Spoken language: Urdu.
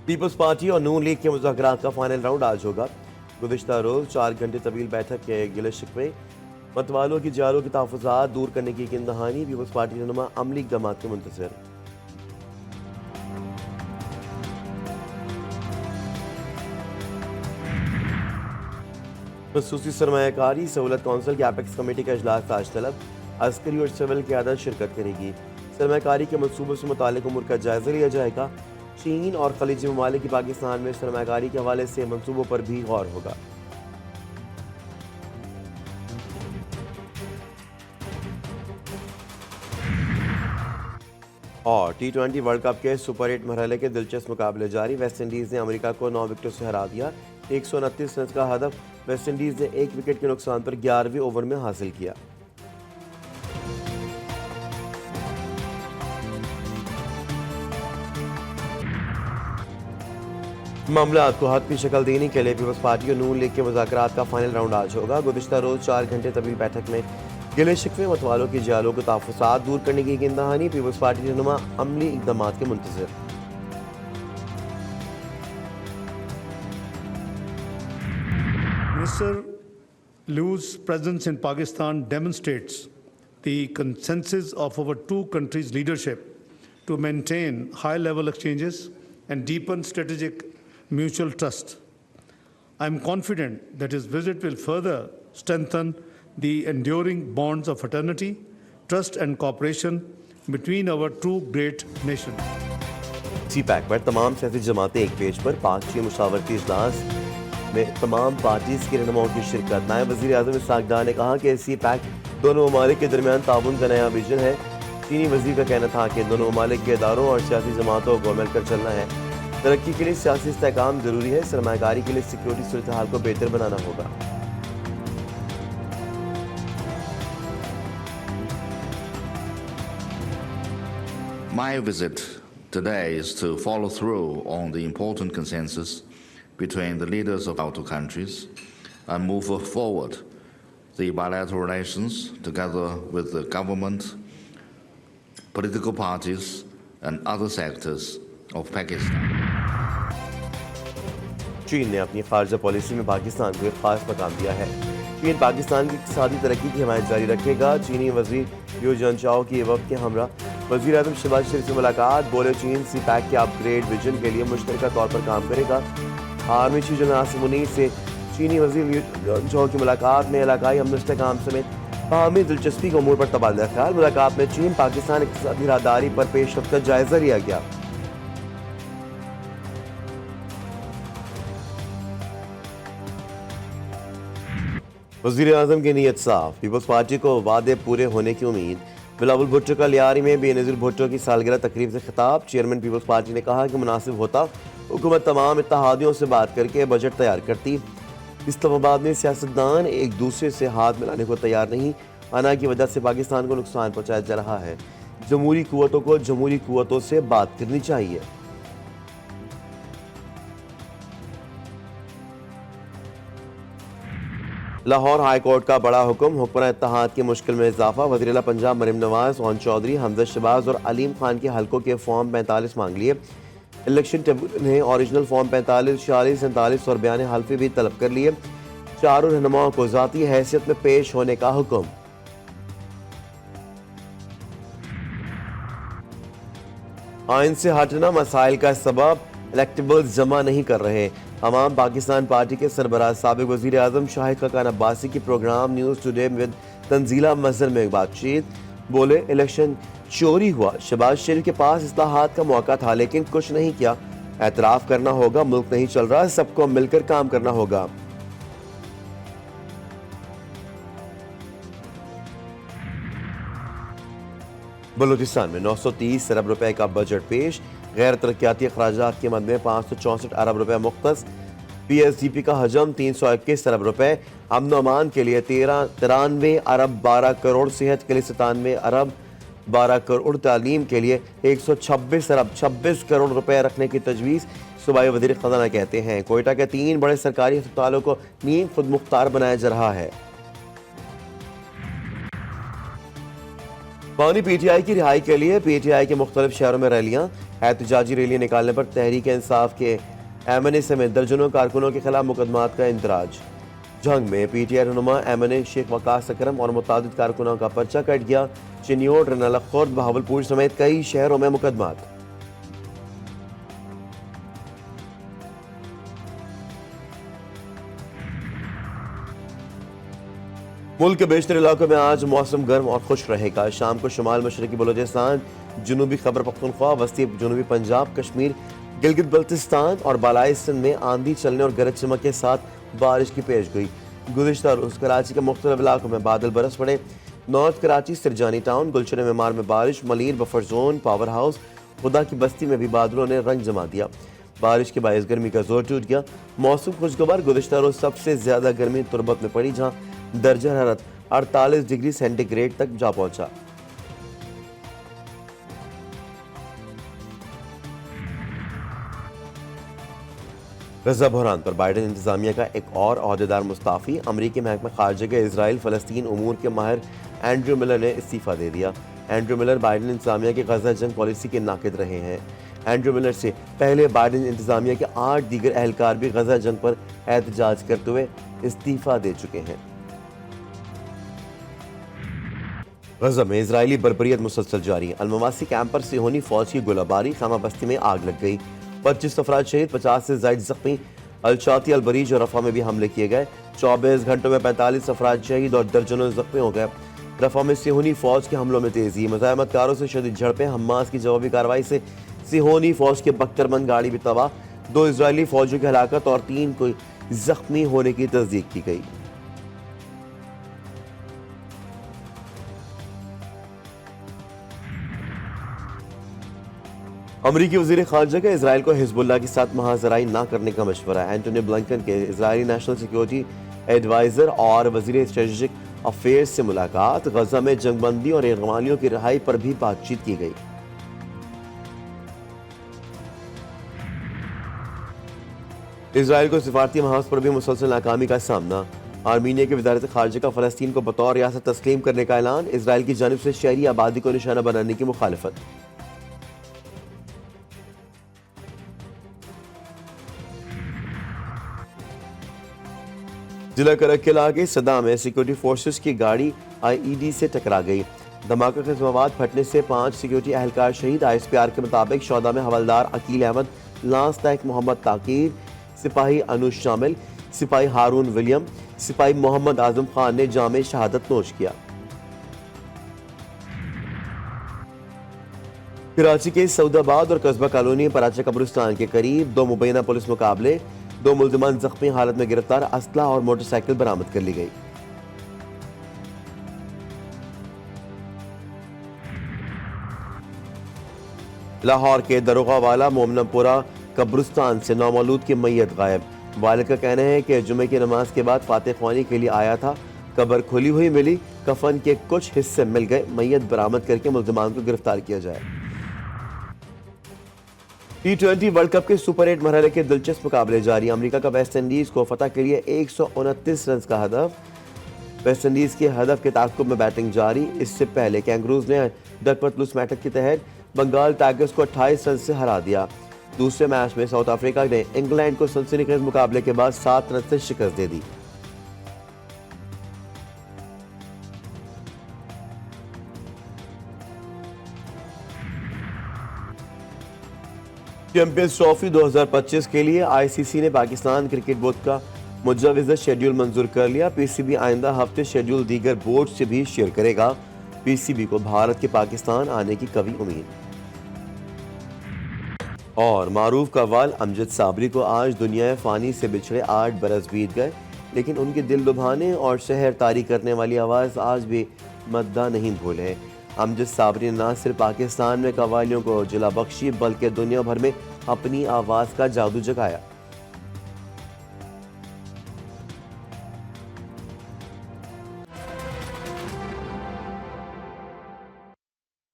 پیپلز پارٹی اور نون لیگ کے مذاکرات کا فائنل راؤنڈ آج ہوگا۔ گزشتہ روز 4 گھنٹے طویل بیٹھک کے گلے شکوے، متوالوں کی جالوں کے تحفظات دور کرنے کی یقین دہانی، پیپلز پارٹی رہنما عملی اقدامات کے منتظر۔ خصوصی سرمایہ کاری سہولت کونسل کی ایپیکس کمیٹی کا اجلاس آج طلب، عسکری اور سول قیادت شرکت کرے گی۔ سرمایہ کاری کے منصوبوں سے متعلق امور کا جائزہ لیا جائے گا۔ چین اور خلیجی ممالک کی پاکستان میں سرمایہ کاری کے حوالے سے منصوبوں پر بھی غور ہوگا۔ اور T20 ورلڈ کپ کے سپر 8 مرحلے کے دلچسپ مقابلے جاری، ویسٹ انڈیز نے امریکہ کو 9 وکٹوں سے ہرا دیا۔ 129 رنز کا ہدف ویسٹ انڈیز نے 1 وکٹ کے نقصان پر 11ویں اوور میں حاصل کیا۔ معاملات کو حتمی شکل دینے کے لیے پیپلز پارٹی اور نون لیگ کے مذاکرات کا فائنل راؤنڈ آج ہوگا۔ گزشتہ روز 4 گھنٹے طویل بیٹھک میں گلے شکوے، متوالوں کی جالوں کے تحفظات دور کرنے کی یقین دہانی، پیپلز پارٹی رہنما عملی اقدامات کے منتظر۔ Mr. Liu's presence in Pakistan demonstrates the consensus of our two countries' leadership to maintain high-level exchanges and deepen strategic mutual trust. I am confident that his visit will further strengthen the enduring bonds of fraternity, trust and cooperation between our two great nations. CPEC پر تمام سیاسی جماعتیں ایک پیج پر، پاک چین مشاورتی اجلاس میں تمام پارٹیز کے رہنماؤں کی شرکت۔ نائب وزیر اعظم اسحاق ڈار نے کہا کہ سی پیک دونوں ممالک کے درمیان تعاون کا نیا ویژن ہے۔ چینی وزیر کا کہنا تھا کہ دونوں ممالک کے اداروں اور سیاسی جماعتوں کو مل کر چلنا ہے۔ ترقی کے لیے سیاسی استحکام ضروری ہے، سرمایہ کاری کے لیے سیکیورٹی صورتحال کو بہتر بنانا ہوگا۔ My visit today is to follow through on the important consensus between the leaders of our two countries and move forward the bilateral relations together with the government, political parties and other sectors of Pakistan. چین نے اپنی خارجہ پالیسی میں پاکستان کو ایک خاص مقام دیا ہے۔ چین پاکستان کی اقتصادی ترقی کی حمایت جاری رکھے گا۔ چینی وزیر لیو جنچاؤ کی وفد کے ہمراہ وزیر اعظم شہباز شریف سے ملاقات، بولے چین سی پیک کے اپ گریڈ ویژن کے لیے مشترکہ طور پر کام کرے گا۔ Army chief general Asif Munir سے چینی وزیر لیو جنچاؤ کی ملاقات میں علاقائی امن و استحکام سمیت باہمی دلچسپی کے امور پر تبادلہ خیال۔ ملاقات میں چین پاکستان اقتصادی راہداری پر پیش رفت کا جائزہ لیا گیا۔ وزیر اعظم کی نیت صاف، پیپلز پارٹی کو وعدے پورے ہونے کی امید۔ بلاول بھٹو کا لیاری میں بے نظیر بھٹو کی سالگرہ تقریب سے خطاب، چیئرمین پیپلز پارٹی نے کہا کہ مناسب ہوتا حکومت تمام اتحادیوں سے بات کر کے بجٹ تیار کرتی۔ اسلام آباد میں سیاستدان ایک دوسرے سے ہاتھ ملانے کو تیار نہیں، انا کی وجہ سے پاکستان کو نقصان پہنچایا جا رہا ہے۔ جمہوری قوتوں کو جمہوری قوتوں سے بات کرنی چاہیے۔ لاہور ہائی کورٹ کا بڑا حکم، حکمراں اتحاد کی مشکل میں اضافہ۔ وزیر اعلیٰ پنجاب مریم نواز، اون چودھری، حمزہ شہباز اور علیم خان کے حلقوں کے فارم 45 مانگ لیے۔ الیکشن ٹریبیونل نے اوریجنل فارم 45، 46، 47 اور بیان حلفی بھی طلب کر لیے۔ چاروں رہنماؤں کو ذاتی حیثیت میں پیش ہونے کا حکم۔ آئین سے ہٹنا مسائل کا سبب، الیکٹیبلز جمع نہیں کر رہے۔ عوام پاکستان پارٹی کے سربراہ سابق وزیر اعظم شاہد خاقان عباسی کی programme news today with Tanzeela Mazhar میں بات چیت، بولے الیکشن چوری ہوا، شہباز شریف کے پاس اصلاحات کا موقع تھا لیکن کچھ نہیں کیا۔ اعتراف کرنا ہوگا، ملک نہیں چل رہا، سب کو مل کر کام کرنا ہوگا۔ بلوچستان میں 930 ارب روپے کا بجٹ پیش، غیر ترقیاتی اخراجات کی مد میں 564 ارب روپے مختص، پی ایس ڈی پی کا حجم 321 ارب روپے، امن و امان کے لیے 93 ارب 12 کروڑ، صحت کے لیے 97 ارب 12 کروڑ، تعلیم کے لیے 126 ارب 26 کروڑ روپے رکھنے کی تجویز، صوبائی وزیر خزانہ کہتے ہیں۔ کوئٹہ کے 3 بڑے سرکاری ہسپتالوں کو نیم خود مختار بنایا جا رہا ہے۔ بانی پی ٹی آئی کی رہائی کے لیے پی ٹی آئی کے مختلف شہروں میں ریلیاں، احتجاجی ریلیاں نکالنے پر تحریک انصاف کے ایم این اے سمیت درجنوں کارکنوں کے خلاف مقدمات کا اندراج۔ جنگ میں پی ٹی آئی رہنما ایم این اے شیخ وقاص اکرم اور متعدد کارکنوں کا پرچہ کٹ گیا۔ چنیوٹ، رنالہ خورد، بہاولپور سمیت کئی شہروں میں مقدمات۔ ملک کے بیشتر علاقوں میں آج موسم گرم اور خشک رہے گا۔ شام کو شمال مشرقی بلوچستان، جنوبی خیبر پختونخوا، وسطی جنوبی پنجاب، کشمیر، گلگت بلتستان اور بالائی سندھ میں آندھی چلنے اور گرج چمک کے ساتھ بارش کی پیش گوئی۔ گزشتہ روز کراچی کے مختلف علاقوں میں بادل برس پڑے۔ نارتھ کراچی، سرجانی ٹاؤن، گلشن معمار میں بارش، Malir, buffer zone, power house, خدا کی بستی میں بھی بادلوں نے رنگ جما دیا۔ بارش کے باعث گرمی کا زور ٹوٹ گیا۔ موسم خوشگوار۔ گزشتہ روز سب سے زیادہ گرمی تربت میں پڑی، جہاں درجہ حرارت 48 ڈگری سینٹی گریڈ تک جا پہنچا۔ غزہ بحران پر بائیڈن انتظامیہ کا ایک اور عہدیدار مستعفی۔ امریکی محکمہ خارجہ کے اسرائیل فلسطین امور کے ماہر اینڈریو ملر نے استعفیٰ دے دیا۔ اینڈریو ملر بائیڈن انتظامیہ کی غزہ جنگ پالیسی کے ناقد رہے ہیں۔ اینڈریو ملر سے پہلے بائیڈن انتظامیہ کے 8 دیگر اہلکار بھی غزہ جنگ پر احتجاج کرتے ہوئے استعفیٰ دے چکے ہیں۔ غزہ میں اسرائیلی بربریت مسلسل جاری ہے۔ المواسی کیمپ پر صہیونی فوج کی گولہ باری، خیمہ بستی میں آگ لگ گئی۔ 25 افراد شہید، 50 سے زائد زخمی۔ الشاطی، البریج اور رفح میں بھی حملے کیے گئے۔ 24 گھنٹوں میں 45 افراد شہید اور درجنوں زخمی ہو گئے۔ رفح میں صہیونی فوج کے حملوں میں تیزی، مزاحمت کاروں سے شدید جھڑپیں، حماس کی جوابی کارروائی سے صہیونی فوج کی بختربند گاڑی بھی تباہ۔ 2 اسرائیلی فوجیوں کی ہلاکت اور 3 کو زخمی ہونے کی تصدیق کی گئی۔ امریکی وزیر خارجہ کا اسرائیل کو حزب اللہ کے ساتھ محاذرائی نہ کرنے کا مشورہ۔ اینٹونی بلنکن کے اسرائیلی نیشنل سیکیورٹی ایڈوائزر اور وزیر اسٹریٹجک افیئرز سے ملاقات۔ غزہ میں جنگ بندی اور یرغمالیوں کی رہائی پر بھی بات چیت کی گئی۔ اسرائیل کو سفارتی محاذ پر بھی مسلسل ناکامی کا سامنا۔ آرمینیا کی وزارت خارجہ کا فلسطین کو بطور ریاست تسلیم کرنے کا اعلان۔ اسرائیل کی جانب سے شہری آبادی کو نشانہ بنانے کی مخالفت۔ ضلع کرکلا کے صدا میں سیکیورٹی فورسز کی گاڑی آئی ای ڈی سے ٹکرا گئی۔ دھماکہ خیز مواد پھٹنے سے 5 سیکیورٹی اہلکار شہید۔ آئی ایس پی آر کے مطابق شہداء میں حوالدار عقیل احمد، لانس نائک محمد تاقیر، سپاہی انوش شامل۔ سپاہی ہارون ولیم، سپاہی محمد اعظم خان نے جام شہادت نوش کیا۔ کراچی کے سعود آباد اور قصبہ کالونی پراچہ قبرستان کے قریب 2 مبینہ پولیس مقابلے، 2 ملزمان زخمی حالت میں گرفتار۔ اسلحہ اور موٹر سائیکل برآمد کر لی گئی۔ لاہور کے دروغہ والا مومنہ پورہ قبرستان سے نومولود کی میت غائب۔ والد کا کہنا ہے کہ جمعے کی نماز کے بعد فاتح خوانی کے لیے آیا تھا، قبر کھلی ہوئی ملی، کفن کے کچھ حصے مل گئے۔ میت برآمد کر کے ملزمان کو گرفتار کیا جائے۔ T20 ورلڈ کپ کے سپر 8 مرحلے کے دلچسپ مقابلے جاری۔ امریکہ کا ویسٹ انڈیز کو فتح کے لیے 129 رنز کا ہدف۔ ویسٹ انڈیز کے ہدف کے تعاقب میں بیٹنگ جاری۔ اس سے پہلے کینگروز نے ڈک پتلوس میٹر کے تحت بنگال ٹائگرز کو 28 رنز سے ہرا دیا۔ دوسرے میچ میں ساؤتھ افریقہ نے انگلینڈ کو سنسنی خیز مقابلے کے بعد 7 رنز سے شکست دے دی۔ چیمپئنز ٹرافی 2025 کے لیے آئی سی سی نے پاکستان کرکٹ بورڈ کا مجوزہ شیڈول منظور کر لیا۔ پی سی بی آئندہ ہفتے شیڈول دیگر بورڈ سے بھی شیئر کرے گا۔ پی سی بی کو بھارت کے پاکستان آنے کی قوی امید۔ اور معروف قوال امجد صابری کو آج دنیا فانی سے بچھڑے 8 برس بیت گئے، لیکن ان کی دل لبھانے اور شہر طاری کرنے والی آواز آج بھی مداح نہیں بھولے۔ امجد صابری نے نہ صرف پاکستان میں قوالیوں کو جلا بخشی بلکہ دنیا بھر میں اپنی آواز کا جادو جگایا۔